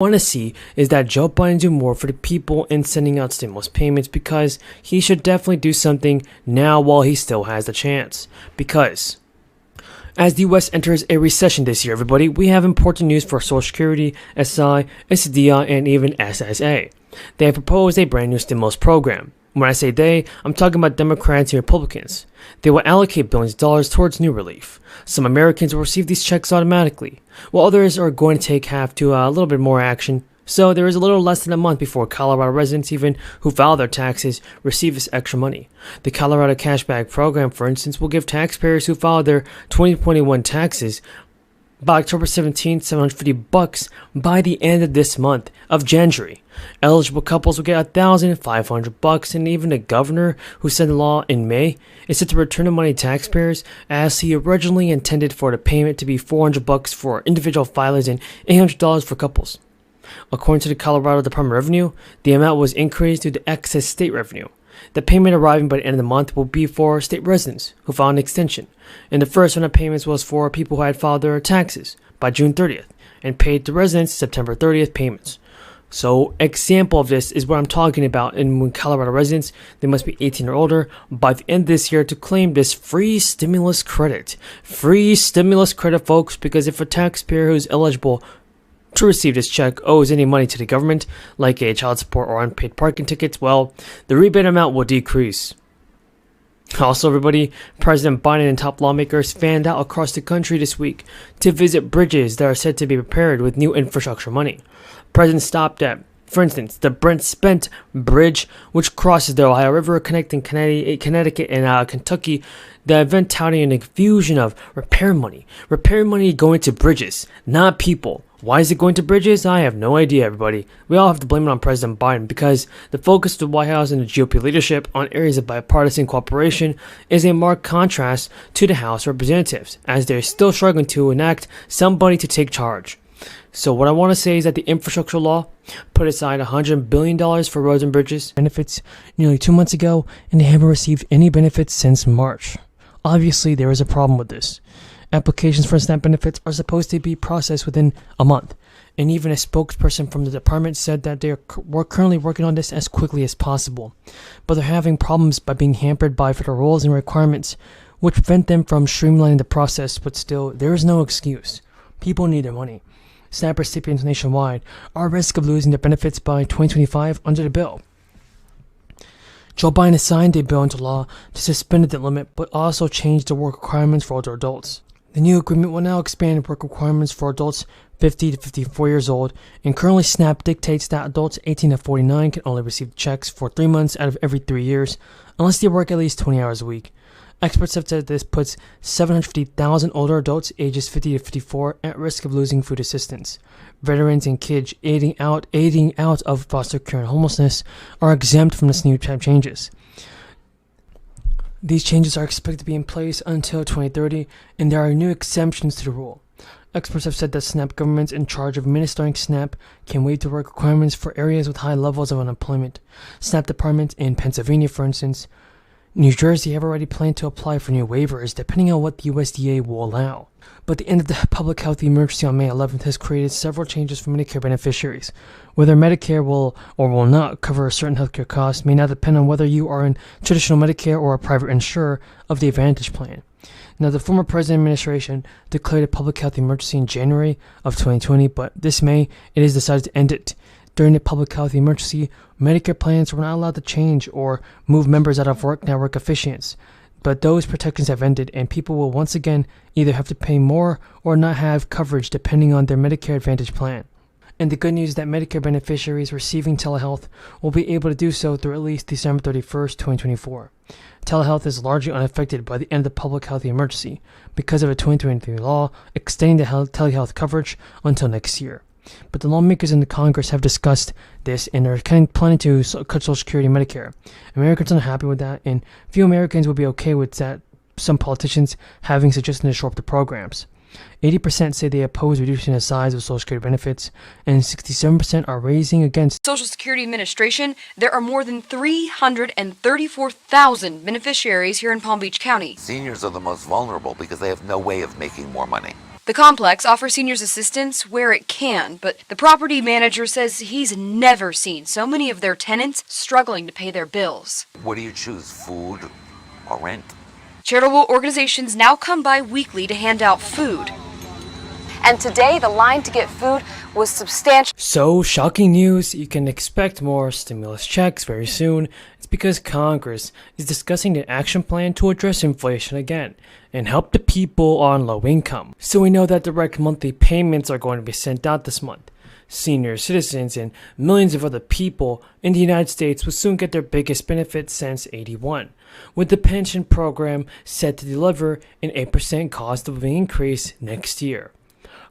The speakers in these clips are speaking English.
Want to see is that Joe Biden do more for the people in sending out stimulus payments, because he should definitely do something now while he still has the chance. Because as the US enters a recession this year, everybody, we have important news for Social Security, SSI, SSDI, and even SSA. They have proposed a brand new stimulus program. When I say they, I'm talking about Democrats and Republicans. They will allocate billions of dollars towards new relief. Some Americans will receive these checks automatically, while others are going to have to a little bit more action. So there is a little less than a month before Colorado residents, even who file their taxes, receive this extra money. The Colorado Cashback Program, for instance, will give taxpayers who filed their 2021 taxes by October 17th, $750 by the end of this month of January. Eligible couples will get $1,500, and even the governor, who signed the law in May, is set to return the money to taxpayers, as he originally intended for the payment to be $400 for individual filers and $800 for couples. According to the Colorado Department of Revenue, the amount was increased due to excess state revenue. The payment arriving by the end of the month will be for state residents who filed an extension, and the first round of payments was for people who had filed their taxes by June 30th and paid to residents September 30th payments. So, example of this is what I'm talking about, and when Colorado residents, they must be 18 or older by the end of this year to claim this free stimulus credit. Free stimulus credit, folks, because if a taxpayer who's eligible to receive this check owes any money to the government, like a child support or unpaid parking tickets, well, the rebate amount will decrease. Also, everybody, President Biden and top lawmakers fanned out across the country this week to visit bridges that are said to be prepared with new infrastructure money. President stopped at, for instance, the Brent Spence Bridge, which crosses the Ohio River, connecting Connecticut and Kentucky. The event touting an infusion of repair money going to bridges, not people. Why is it going to bridges? I have no idea, everybody. We all have to blame it on President Biden, because the focus of the White House and the GOP leadership on areas of bipartisan cooperation is a marked contrast to the House of Representatives, as they're still struggling to enact somebody to take charge. So what I want to say is that the infrastructure law put aside $100 billion for roads and bridges benefits nearly 2 months ago, and they haven't received any benefits since March. Obviously, there is a problem with this. Applications for SNAP benefits are supposed to be processed within a month, and even a spokesperson from the department said that they are currently working on this as quickly as possible. But they're having problems by being hampered by federal rules and requirements, which prevent them from streamlining the process. But still, there is no excuse. People need their money. SNAP recipients nationwide are at risk of losing their benefits by 2025 under the bill. Joe Biden has signed a bill into law to suspend the limit, but also change the work requirements for older adults. The new agreement will now expand work requirements for adults 50 to 54 years old, and currently SNAP dictates that adults 18 to 49 can only receive checks for 3 months out of every 3 years, unless they work at least 20 hours a week. Experts have said this puts 750,000 older adults ages 50 to 54 at risk of losing food assistance. Veterans and kids aiding out of foster care and homelessness are exempt from this new type changes. These changes are expected to be in place until 2030, and there are new exemptions to the rule. Experts have said that SNAP governments in charge of administering SNAP can waive the work requirements for areas with high levels of unemployment. SNAP departments in Pennsylvania, for instance, New Jersey have already planned to apply for new waivers depending on what the USDA will allow. But the end of the public health emergency on May 11th has created several changes for Medicare beneficiaries. Whether Medicare will or will not cover a certain healthcare cost may now depend on whether you are in traditional Medicare or a private insurer of the Advantage plan. Now, the former president administration declared a public health emergency in January of 2020, but this May it has decided to end it. During the public health emergency, Medicare plans were not allowed to change or move members out of work network officiants. But those protections have ended, and people will once again either have to pay more or not have coverage depending on their Medicare Advantage plan. And the good news is that Medicare beneficiaries receiving telehealth will be able to do so through at least December 31st, 2024. Telehealth is largely unaffected by the end of the public health emergency because of a 2023 law extending the telehealth coverage until next year. But the lawmakers in the Congress have discussed this and are planning to cut Social Security and Medicare. Americans are not happy with that, and few Americans will be okay with that, some politicians having suggested to shore up the programs. 80% say they oppose reducing the size of Social Security benefits, and 67% are raising against Social Security Administration. There are more than 334,000 beneficiaries here in Palm Beach County. Seniors are the most vulnerable because they have no way of making more money. The complex offers seniors assistance where it can, but the property manager says he's never seen so many of their tenants struggling to pay their bills. What do you choose, food or rent? Charitable organizations now come by weekly to hand out food. And today, the line to get food was substantial. So, shocking news, you can expect more stimulus checks very soon. It's because Congress is discussing an action plan to address inflation again and help the people on low income. So we know that direct monthly payments are going to be sent out this month. Senior citizens and millions of other people in the United States will soon get their biggest benefit since '81, with the pension program set to deliver an 8% cost of living increase next year.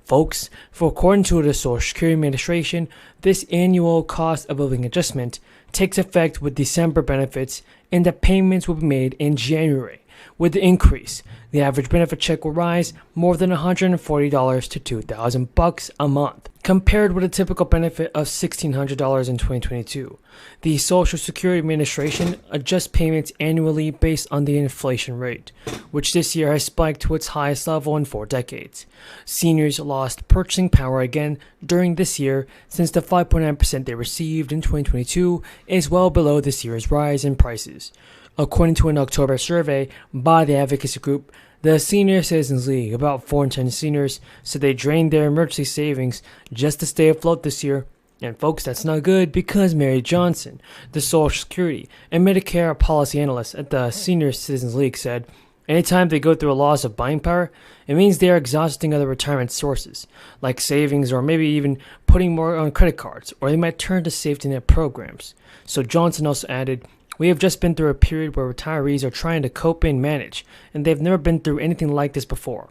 Folks, for according to the Social Security Administration, this annual cost of living adjustment takes effect with December benefits and the payments will be made in January. With the increase, the average benefit check will rise more than $140 to $2,000 a month, compared with a typical benefit of $1,600 in 2022. The Social Security Administration adjusts payments annually based on the inflation rate, which this year has spiked to its highest level in 4 decades. Seniors lost purchasing power again during this year, since the 5.9% they received in 2022 is well below this year's rise in prices. According to an October survey by the advocacy group, the Senior Citizens League, about 4 in 10 seniors said they drained their emergency savings just to stay afloat this year. And folks, that's not good, because Mary Johnson, the Social Security and Medicare policy analyst at the Senior Citizens League, said, anytime they go through a loss of buying power, it means they are exhausting other retirement sources, like savings or maybe even putting more on credit cards, or they might turn to safety net programs. So Johnson also added, we have just been through a period where retirees are trying to cope and manage, and they've never been through anything like this before.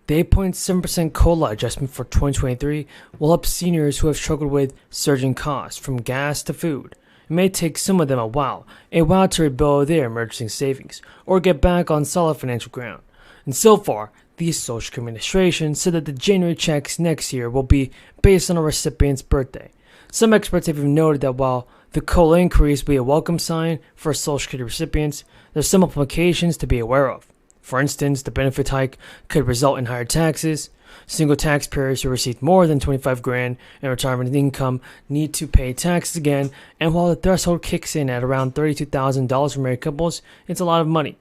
The 8.7% COLA adjustment for 2023 will help seniors who have struggled with surging costs from gas to food. It may take some of them a while to rebuild their emergency savings or get back on solid financial ground. And so far, the Social Security Administration said that the January checks next year will be based on a recipient's birthday. Some experts have even noted that while the COLA increase will be a welcome sign for Social Security recipients, there's some implications to be aware of. For instance, the benefit hike could result in higher taxes. Single taxpayers who receive more than $25,000 in retirement income need to pay taxes again, and while the threshold kicks in at around $32,000 for married couples, it's a lot of money.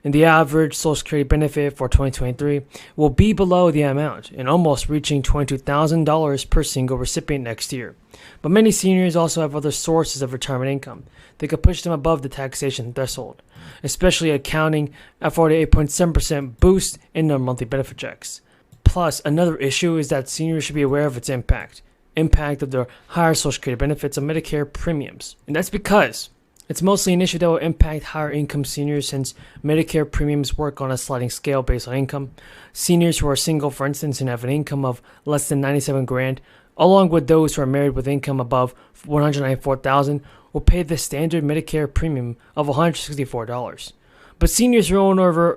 And the average Social Security benefit for 2023 will be below the amount and almost reaching $22,000 per single recipient next year. But many seniors also have other sources of retirement income that could push them above the taxation threshold, especially accounting for the 8.7% boost in their monthly benefit checks. Plus, another issue is that seniors should be aware of its impact of their higher Social Security benefits on Medicare premiums. And that's because it's mostly an issue that will impact higher income seniors, since Medicare premiums work on a sliding scale based on income. Seniors who are single, for instance, and have an income of less than $97,000, along with those who are married with income above $194,000, will pay the standard Medicare premium of $164. But seniors who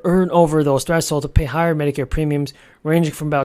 earn over those thresholds will pay higher Medicare premiums, ranging from about